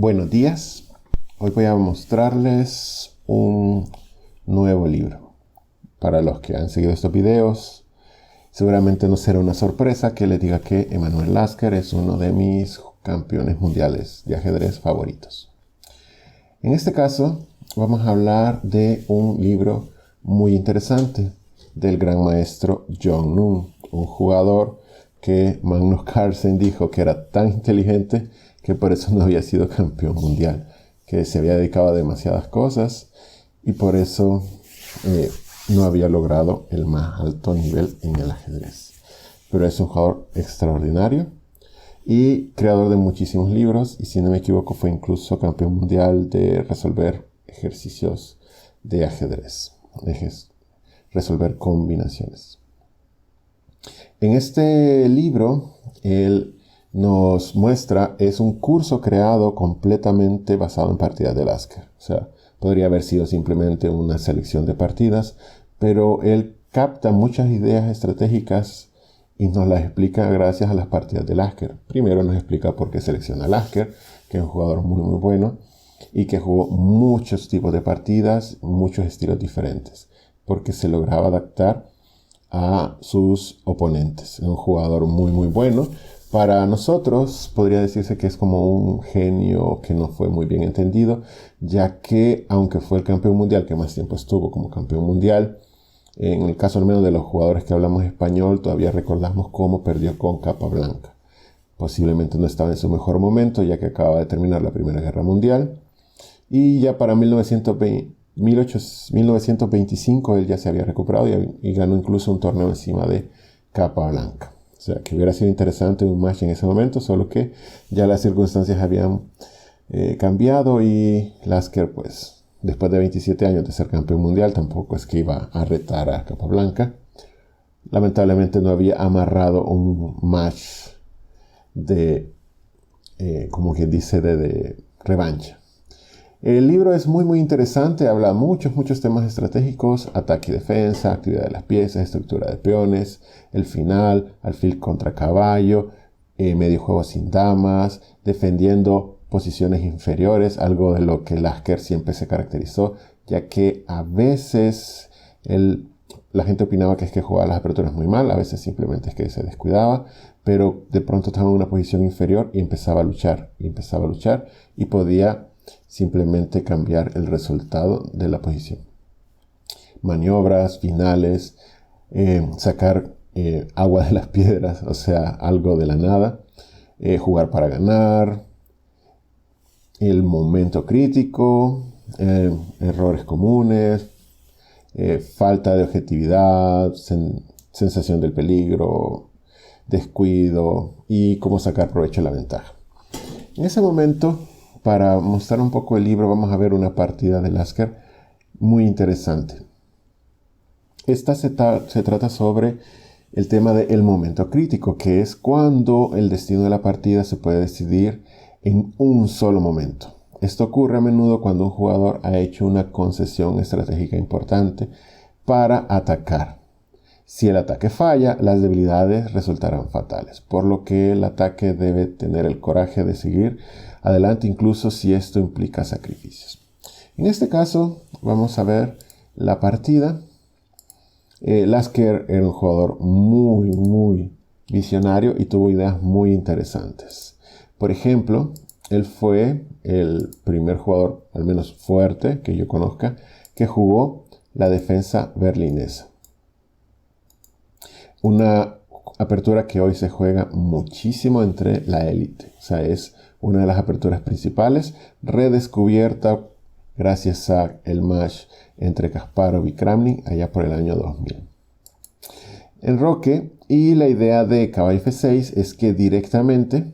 Buenos días. Hoy voy a mostrarles un nuevo libro. Para los que han seguido estos videos, seguramente no será una sorpresa que les diga que Emanuel Lasker es uno de mis campeones mundiales de ajedrez favoritos. En este caso, vamos a hablar de un libro muy interesante del gran maestro John Nunn, un jugador que Magnus Carlsen dijo que era tan inteligente que por eso no había sido campeón mundial, que se había dedicado a demasiadas cosas y por eso no había logrado el más alto nivel en el ajedrez. Pero es un jugador extraordinario y creador de muchísimos libros, y si no me equivoco fue incluso campeón mundial de resolver ejercicios de ajedrez, resolver combinaciones. En este libro, él nos muestra, es un curso creado completamente basado en partidas de Lasker. O sea, podría haber sido simplemente una selección de partidas, pero él capta muchas ideas estratégicas y nos las explica gracias a las partidas de Lasker. Primero nos explica por qué selecciona a Lasker, que es un jugador muy bueno y que jugó muchos tipos de partidas, muchos estilos diferentes, porque se lograba adaptar a sus oponentes. Es un jugador muy bueno. Para nosotros podría decirse que es como un genio que no fue muy bien entendido, ya que aunque fue el campeón mundial que más tiempo estuvo como campeón mundial, en el caso al menos de los jugadores que hablamos español, todavía recordamos cómo perdió con Capablanca. Posiblemente no estaba en su mejor momento, ya que acaba de terminar la Primera Guerra Mundial. Y ya para 1925 él ya se había recuperado y ganó incluso un torneo encima de Capablanca. O sea, que hubiera sido interesante un match en ese momento, solo que ya las circunstancias habían cambiado y Lasker, pues, después de 27 años de ser campeón mundial, tampoco es que iba a retar a Capablanca. Lamentablemente no había amarrado un match de, como quien dice, de revancha. El libro es muy interesante, habla muchos temas estratégicos: ataque y defensa, actividad de las piezas, estructura de peones, el final, alfil contra caballo, medio juego sin damas, defendiendo posiciones inferiores, algo de lo que Lasker siempre se caracterizó, ya que a veces la gente opinaba que es que jugaba las aperturas muy mal, a veces simplemente es que se descuidaba, pero de pronto estaba en una posición inferior y empezaba a luchar y podía simplemente cambiar el resultado de la posición. Maniobras, finales, sacar agua de las piedras, o sea, algo de la nada, jugar para ganar, el momento crítico, errores comunes, falta de objetividad, sensación del peligro, descuido y cómo sacar provecho de la ventaja. En ese momento, para mostrar un poco el libro, vamos a ver una partida de Lasker muy interesante. Esta se trata sobre el tema del momento crítico, que es cuando el destino de la partida se puede decidir en un solo momento. Esto ocurre a menudo cuando un jugador ha hecho una concesión estratégica importante para atacar. Si el ataque falla, las debilidades resultarán fatales, por lo que el ataque debe tener el coraje de seguir adelante, incluso si esto implica sacrificios. En este caso, vamos a ver la partida. Lasker era un jugador muy visionario y tuvo ideas muy interesantes. Por ejemplo, él fue el primer jugador, al menos fuerte que yo conozca, que jugó la defensa berlinesa. Una apertura que hoy se juega muchísimo entre la élite. O sea, es una de las aperturas principales, redescubierta gracias a el match entre Kasparov y Kramnik allá por el año 2000. Enroque y la idea de caballo F6 es que directamente,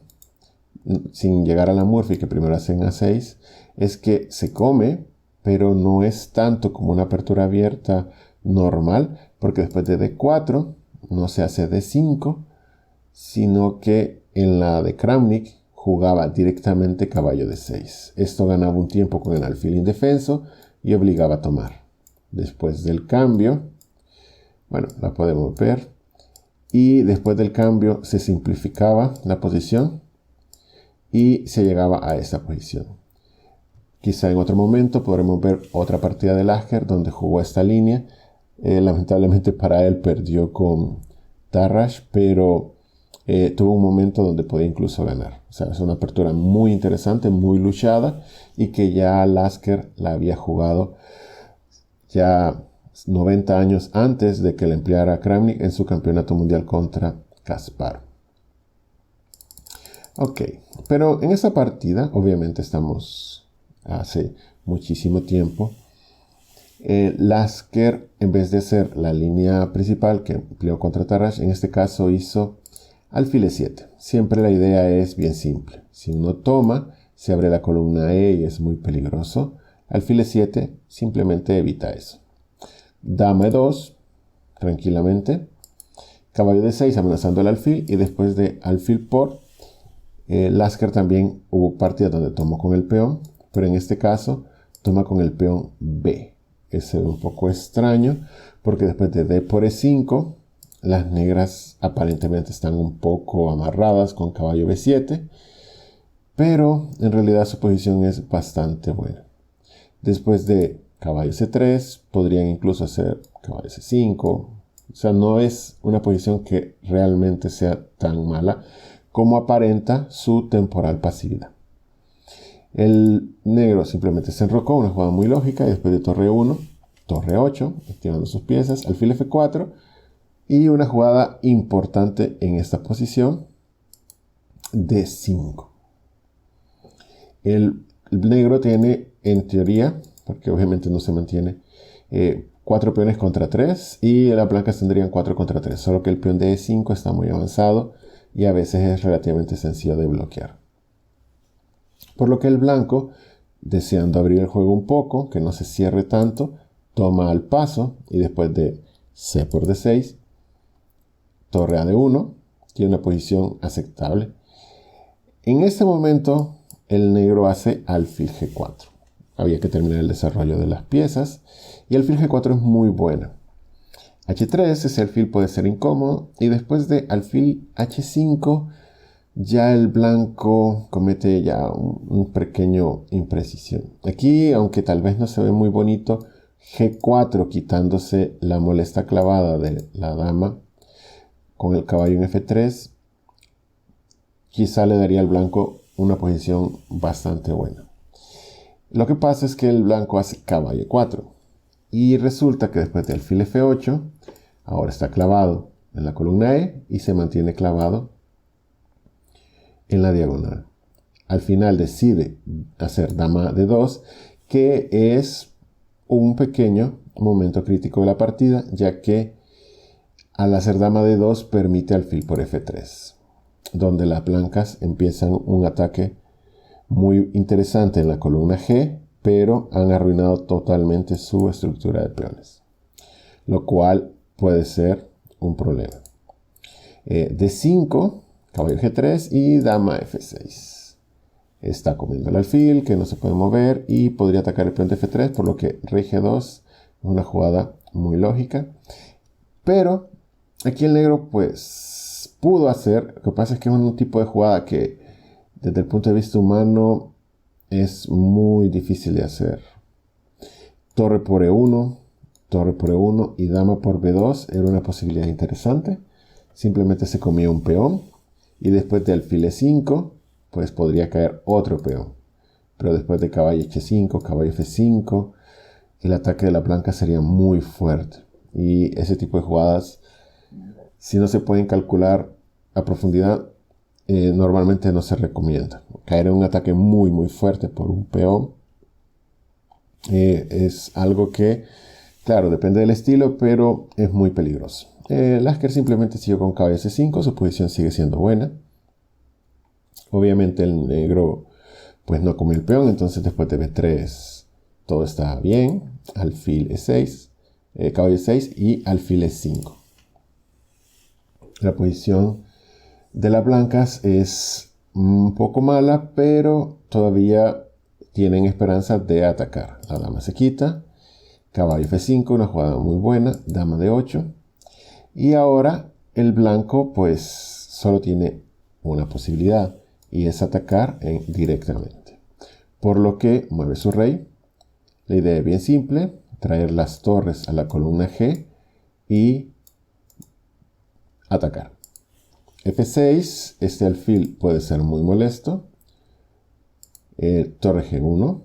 sin llegar a la Murphy, que primero hacen A6, es que se come, pero no es tanto como una apertura abierta normal, porque después de D4 no se hace D5, sino que en la de Kramnik jugaba directamente caballo D6. Esto ganaba un tiempo con el alfil indefenso y obligaba a tomar. Después del cambio, bueno, la podemos ver, y después del cambio se simplificaba la posición y se llegaba a esta posición. Quizá en otro momento podremos ver otra partida de Lasker donde jugó esta línea. Lamentablemente para él perdió con Tarrasch, pero tuvo un momento donde podía incluso ganar. O sea, es una apertura muy interesante, muy luchada, y que ya Lasker la había jugado ya 90 años antes de que la empleara Kramnik en su campeonato mundial contra Kasparov. Ok, pero en esta partida, obviamente estamos hace muchísimo tiempo. Lasker, en vez de hacer la línea principal que empleó contra Tarrasch, en este caso hizo alfil e7. Siempre la idea es bien simple. Si uno toma, se abre la columna E y es muy peligroso. Alfil e7 simplemente evita eso. Dama e2, tranquilamente. Caballo d6 amenazando el alfil, y después de alfil por Lasker también hubo partidas donde tomó con el peón, pero en este caso toma con el peón B. Ese es un poco extraño porque después de D por E5 las negras aparentemente están un poco amarradas con caballo B7, pero en realidad su posición es bastante buena. Después de caballo C3 podrían incluso hacer caballo C5. O sea, no es una posición que realmente sea tan mala como aparenta su temporal pasividad. El negro simplemente se enrocó, una jugada muy lógica, y después de torre 1, torre 8, activando sus piezas, alfil F4, y una jugada importante en esta posición, D5. El negro tiene, en teoría, porque obviamente no se mantiene, 4 peones contra 3, y las blancas tendrían 4 contra 3, solo que el peón de E5 está muy avanzado y a veces es relativamente sencillo de bloquear. Por lo que el blanco, deseando abrir el juego un poco, que no se cierre tanto, toma al paso, y después de C por D6, torre a D1, tiene una posición aceptable. En este momento el negro hace alfil G4. Había que terminar el desarrollo de las piezas, y alfil G4 es muy buena. H3, ese alfil puede ser incómodo, y después de alfil H5 ya el blanco comete ya un pequeño imprecisión. Aquí, aunque tal vez no se ve muy bonito, G4 quitándose la molesta clavada de la dama con el caballo en F3, quizá le daría al blanco una posición bastante buena. Lo que pasa es que el blanco hace caballo 4, y resulta que después de alfil F8, ahora está clavado en la columna E y se mantiene clavado en la diagonal. Al final decide hacer dama D2, que es un pequeño momento crítico de la partida, ya que al hacer dama D2 permite alfil por F3, donde las blancas empiezan un ataque muy interesante en la columna G, pero han arruinado totalmente su estructura de peones, lo cual puede ser un problema. D5, caballo G3 y dama F6. Está comiendo el alfil, que no se puede mover, y podría atacar el peón de F3, por lo que rey G2 es una jugada muy lógica. Pero aquí el negro pues pudo hacer, lo que pasa es que es un tipo de jugada que desde el punto de vista humano es muy difícil de hacer. Torre por E1, torre por E1 y dama por B2 era una posibilidad interesante. Simplemente se comía un peón, y después de alfil E5 pues podría caer otro peón. Pero después de caballo H5, caballo F5, el ataque de la blanca sería muy fuerte. Y ese tipo de jugadas, si no se pueden calcular a profundidad, normalmente no se recomienda. Caer en un ataque muy muy fuerte por un peón es algo que, claro, depende del estilo, pero es muy peligroso. Lasker simplemente siguió con caballo C5, su posición sigue siendo buena. Obviamente el negro pues no comió el peón, entonces después de B3 todo está bien. Alfil E6, caballo E6 y alfil E5. La posición de las blancas es un poco mala, pero todavía tienen esperanza de atacar. La dama se quita, caballo F5, una jugada muy buena, dama D8. Y ahora el blanco pues solo tiene una posibilidad, y es atacar directamente. Por lo que mueve su rey. La idea es bien simple, traer las torres a la columna G y atacar. F6, este alfil puede ser muy molesto. Torre G1.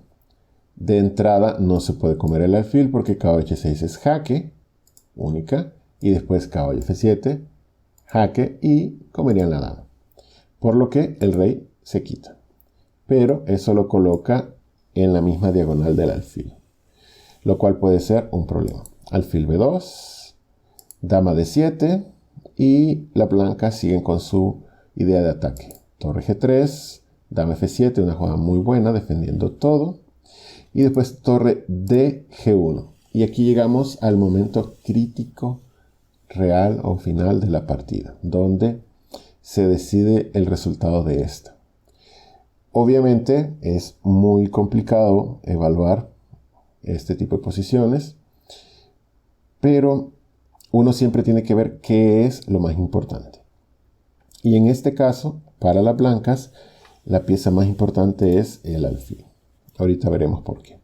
De entrada no se puede comer el alfil porque caballo H6 es jaque, única, y después caballo F7, jaque y comerían la dama. Por lo que el rey se quita. Pero eso lo coloca en la misma diagonal del alfil, lo cual puede ser un problema. Alfil B2, dama D7 y las blancas siguen con su idea de ataque. Torre G3, dama F7, una jugada muy buena defendiendo todo. Y después torre D G1. Y aquí llegamos al momento crítico, real o final de la partida, donde se decide el resultado de esta. Obviamente es muy complicado evaluar este tipo de posiciones, pero uno siempre tiene que ver qué es lo más importante. Y en este caso, para las blancas, la pieza más importante es el alfil. Ahorita veremos por qué.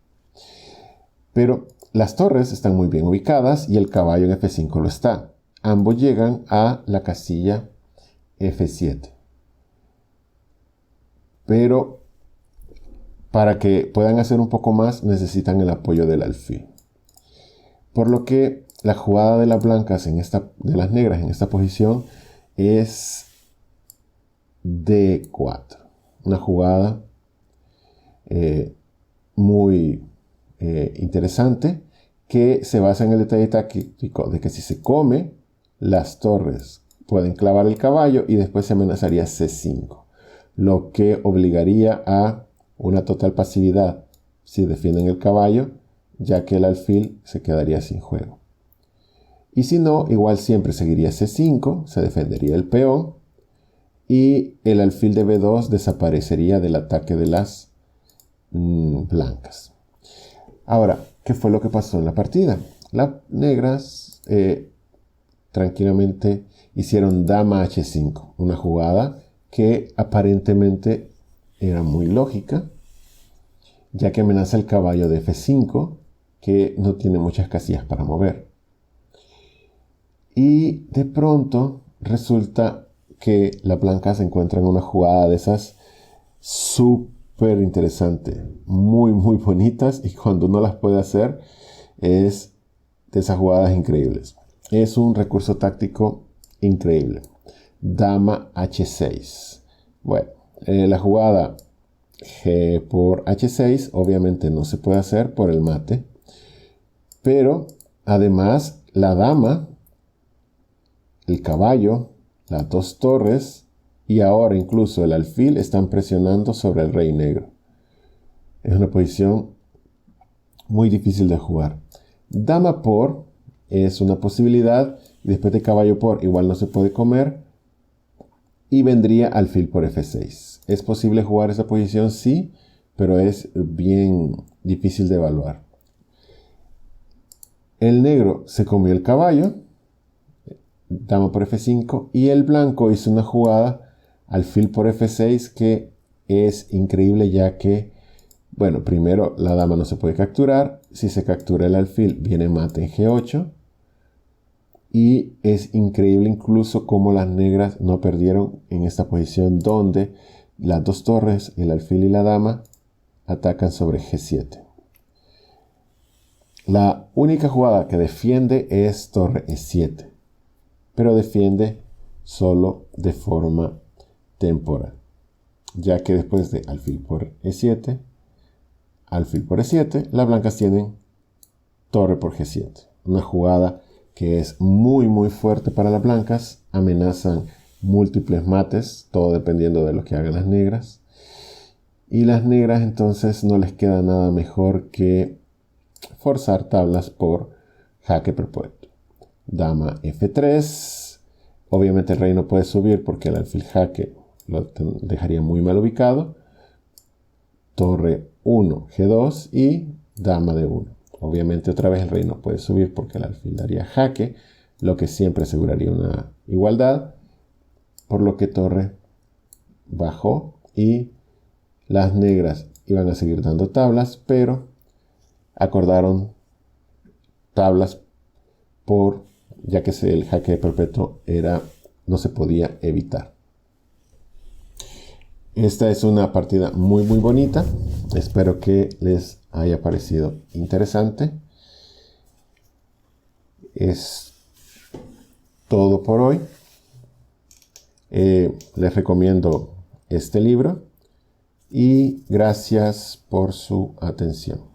Pero las torres están muy bien ubicadas y el caballo en F5 lo está. Ambos llegan a la casilla F7. Pero para que puedan hacer un poco más necesitan el apoyo del alfil. Por lo que la jugada de las blancas de las negras en esta posición es D4. Una jugada muy interesante que se basa en el detalle táctico de que si se come las torres pueden clavar el caballo y después se amenazaría C5, lo que obligaría a una total pasividad si defienden el caballo, ya que el alfil se quedaría sin juego. Y si no, igual siempre seguiría C5, se defendería el peón y el alfil de B2 desaparecería del ataque de las blancas. Ahora, ¿qué fue lo que pasó en la partida? Las negras tranquilamente hicieron dama H5, una jugada que aparentemente era muy lógica, ya que amenaza el caballo de F5, que no tiene muchas casillas para mover. Y de pronto resulta que las blancas encuentran una jugada de esas súper interesante, muy bonitas, y cuando uno las puede hacer es de esas jugadas increíbles. Es un recurso táctico increíble. Dama H6. Bueno, la jugada G por H6 obviamente no se puede hacer por el mate, pero además la dama, el caballo, las dos torres y ahora incluso el alfil están presionando sobre el rey negro. Es una posición muy difícil de jugar. Dama por es una posibilidad y después de caballo por igual no se puede comer y vendría alfil por F6. ¿Es posible jugar esa posición? Sí, pero es bien difícil de evaluar. El negro se comió el caballo, dama por F5, y el blanco hizo una jugada alfil por F6 que es increíble, ya que, bueno, primero la dama no se puede capturar. Si se captura el alfil viene mate en G8 y es increíble incluso cómo las negras no perdieron en esta posición donde las dos torres, el alfil y la dama, atacan sobre G7. La única jugada que defiende es torre E7, pero defiende solo de forma temporal, ya que después de alfil por E7, alfil por E7, las blancas tienen torre por G7. Una jugada que es muy fuerte para las blancas. Amenazan múltiples mates, todo dependiendo de lo que hagan las negras. Y las negras entonces no les queda nada mejor que forzar tablas por jaque propuesto. Dama F3. Obviamente el rey no puede subir porque el alfil jaque lo dejaría muy mal ubicado. Torre 1, G2 y dama de 1. Obviamente otra vez el rey no puede subir porque el alfil daría jaque, lo que siempre aseguraría una igualdad, por lo que torre bajó y las negras iban a seguir dando tablas, pero acordaron tablas ya que el jaque perpetuo no se podía evitar. Esta es una partida muy muy bonita. Espero que les haya parecido interesante. Es todo por hoy. Les recomiendo este libro y gracias por su atención.